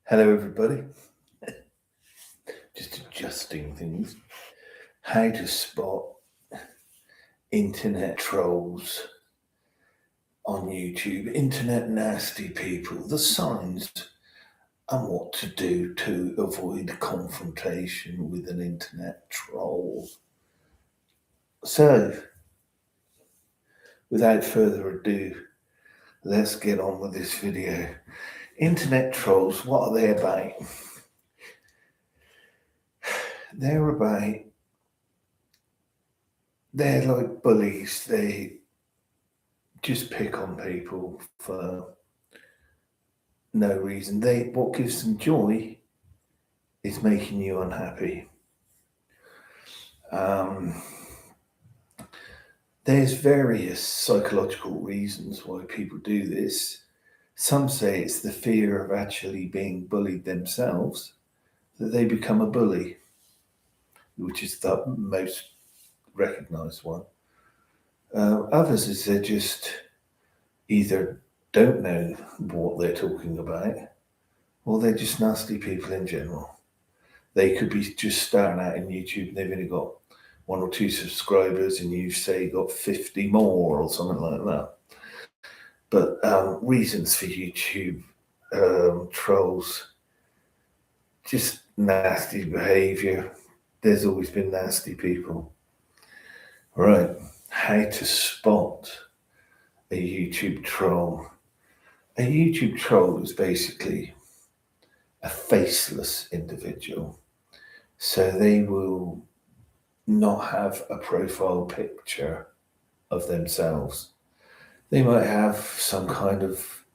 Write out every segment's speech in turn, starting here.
Hello, everybody. Just adjusting things. How to spot internet trolls on YouTube, internet nasty people, the signs, and what to do to avoid confrontation with an internet troll. So, without further ado, let's get on with this video. Internet trolls, what are they about? They're like bullies. They just pick on people for no reason. What gives them joy is making you unhappy. There's various psychological reasons why people do this. Some say it's the fear of actually being bullied themselves that they become a bully, which is the most recognized one. Others is they just either don't know what they're talking about, or they're just nasty people in general. They could be just starting out in YouTube and they've only got 1 or 2 subscribers, and you say got 50 more or something like that. But reasons for YouTube trolls, just nasty behaviour. There's always been nasty people. Right, how to spot a YouTube troll. A YouTube troll is basically a faceless individual. So they will not have a profile picture of themselves. They might have some kind of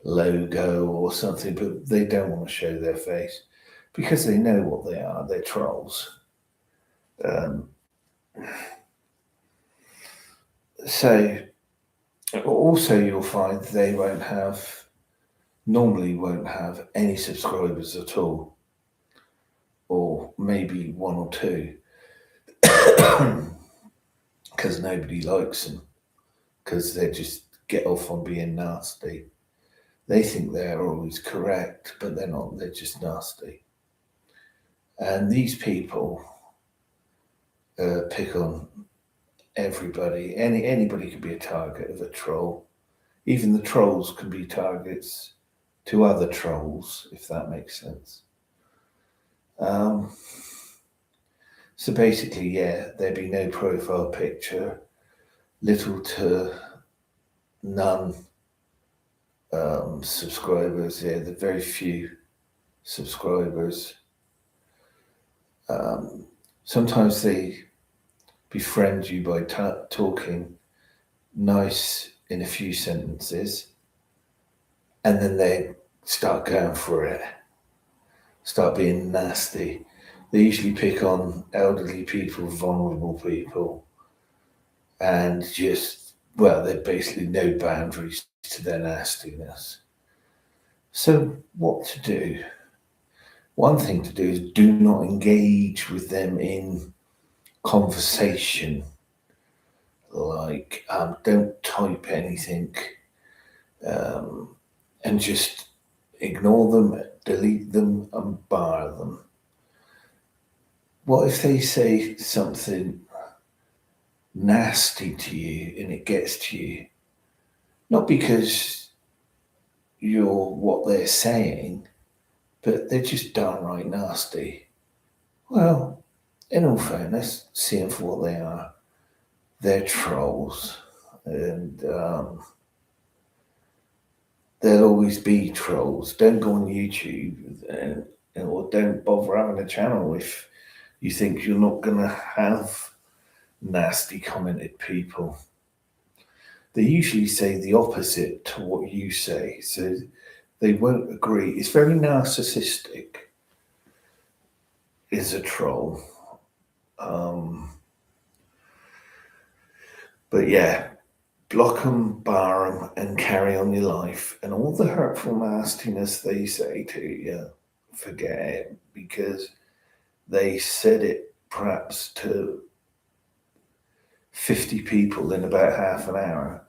logo or something, but they don't want to show their face because they know what they are. They're trolls. So also you'll find they normally won't have any subscribers at all, or maybe 1 or 2, because nobody likes them, because they just get off on being nasty. They think they're always correct, but they're not. They're just nasty. And these people pick on everybody. Anybody could be a target of a troll. Even the trolls can be targets to other trolls, if that makes sense. So basically, there'd be no profile picture, little to none subscribers. They're very few subscribers. Sometimes they befriend you by talking nice in a few sentences, and then they start going for it, start being nasty. They usually pick on elderly people, vulnerable people, and they're basically no boundaries to their nastiness. So what to do? One thing to do is do not engage with them in conversation. Like, don't type anything, and just ignore them, delete them, and bar them. What if they say something nasty to you and it gets to you? Not because you're what they're saying, but they're just downright nasty. Well, in all fairness, see them for what they are. They're trolls, and there'll always be trolls. Don't go on YouTube or don't bother having a channel if you think you're not going to have nasty commented people. They usually say the opposite to what you say, so they won't agree. It's very narcissistic, is a troll. But block them, bar them, and carry on your life. And all the hurtful nastiness they say to you, forget it, because they said it perhaps to 50 people in about half an hour.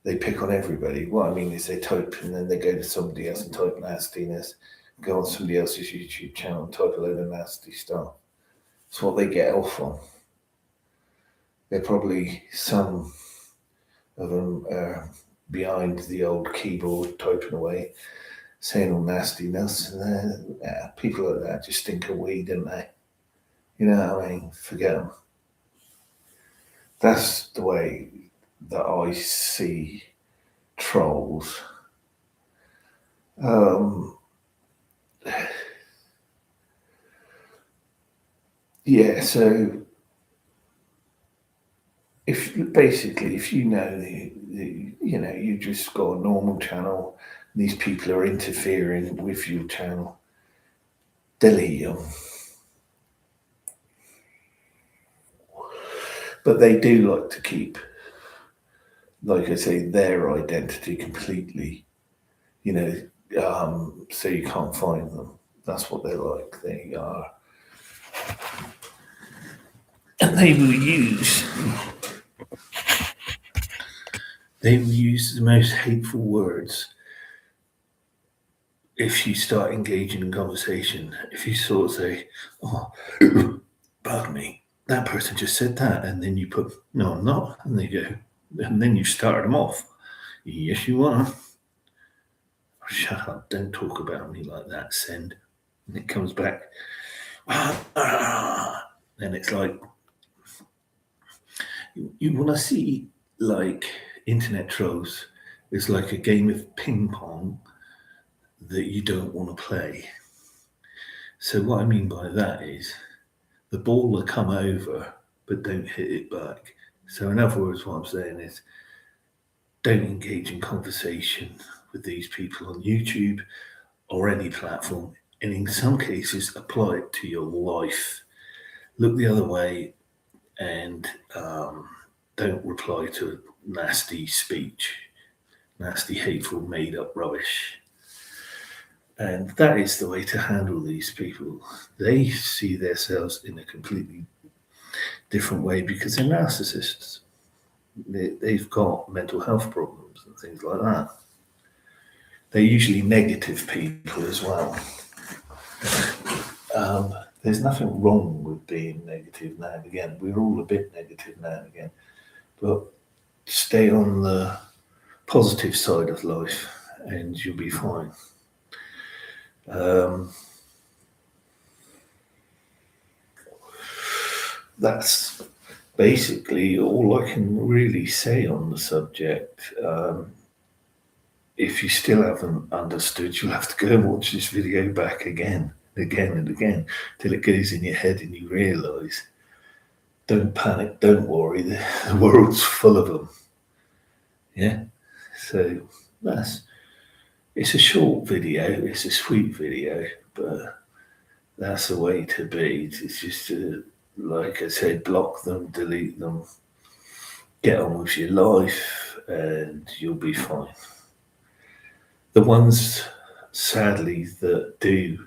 They pick on everybody. What I mean is they type and then they go to somebody else and type nastiness, go on somebody else's YouTube channel and type a load of nasty stuff. It's what they get off on. They're probably some of them are behind the old keyboard typing away, saying all nastiness. And people like that just stink of weed, don't they? You know what I mean? Forget them. That's the way that I see trolls. Yeah, so if you know you just got a normal channel, and these people are interfering with your channel, delete them. But they do like to keep, like I say, their identity completely, so you can't find them. That's what they're like. They are. And they will use the most hateful words if you start engaging in conversation. If you sort of say, oh, pardon me, that person just said that, and then you put, no, I'm not, and they go, and then you start them off. Yes, you are. Oh, shut up, don't talk about me like that, send. And it comes back, and it's like, you want to see, like, internet trolls, it's like a game of ping pong that you don't want to play. So what I mean by that is the ball will come over, but don't hit it back. So in other words, what I'm saying is don't engage in conversation with these people on YouTube or any platform. And in some cases, apply it to your life. Look the other way and don't reply to nasty speech, nasty, hateful, made-up rubbish. And that is the way to handle these people. They see themselves in a completely different way because they're narcissists. They've got mental health problems and things like that. They're usually negative people as well. There's nothing wrong with being negative now and again. We're all a bit negative now and again. But stay on the positive side of life and you'll be fine. That's basically all I can really say on the subject. If you still haven't understood, you'll have to go and watch this video back again and again, till it goes in your head and you realise. Don't panic, don't worry, the world's full of them. Yeah? So it's a short video, it's a sweet video, but that's the way to be. It's just to, like I said, block them, delete them, get on with your life, and you'll be fine. The ones, sadly, that do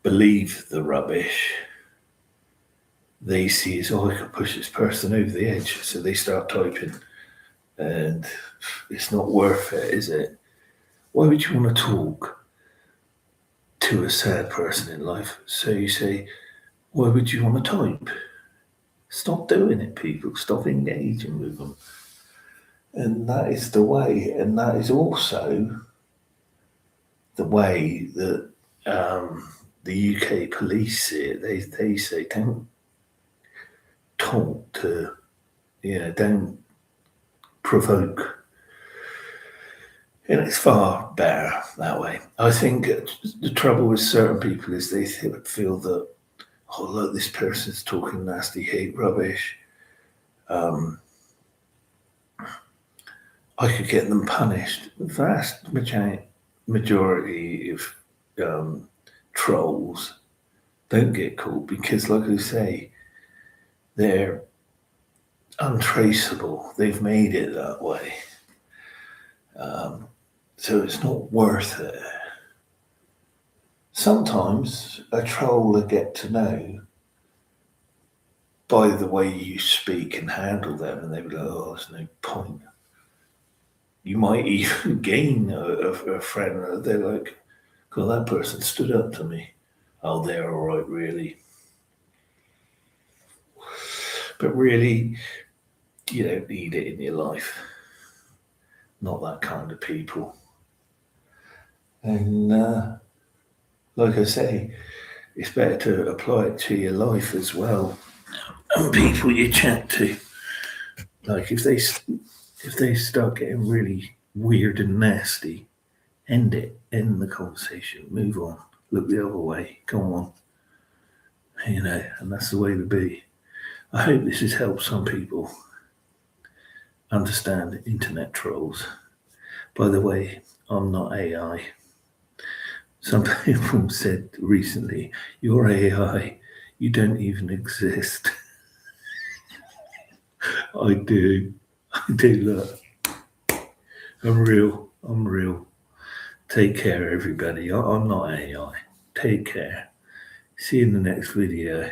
believe the rubbish, they see as, oh, I can push this person over the edge, so they start typing, and it's not worth it, is it? Why would you want to talk to a sad person in life? So you say, why would you want to type? Stop doing it, people. Stop engaging with them. And that is the way, and that is also the way that the UK police see it. They say, don't talk to, don't provoke. And it's far better that way. I think the trouble with certain people is they feel that, oh, look, this person's talking nasty hate rubbish. I could get them punished. The vast majority of trolls don't get caught because, like I say, they're untraceable. They've made it that way. So it's not worth it. Sometimes a troll will get to know by the way you speak and handle them, and they will go, oh, there's no point. You might even gain a friend. They're like, Well, that person stood up to me. Oh, they're all right, really. But really, you don't need it in your life. Not that kind of people. And like I say, it's better to apply it to your life as well. And people you chat to, like if they start getting really weird and nasty, end it, end the conversation, move on, look the other way, go on. And that's the way to be. I hope this has helped some people understand internet trolls. By the way, I'm not AI. Some people said recently, "You're AI, you don't even exist." I do. Look. I'm real. Take care, everybody. I'm not AI. Take care. See you in the next video.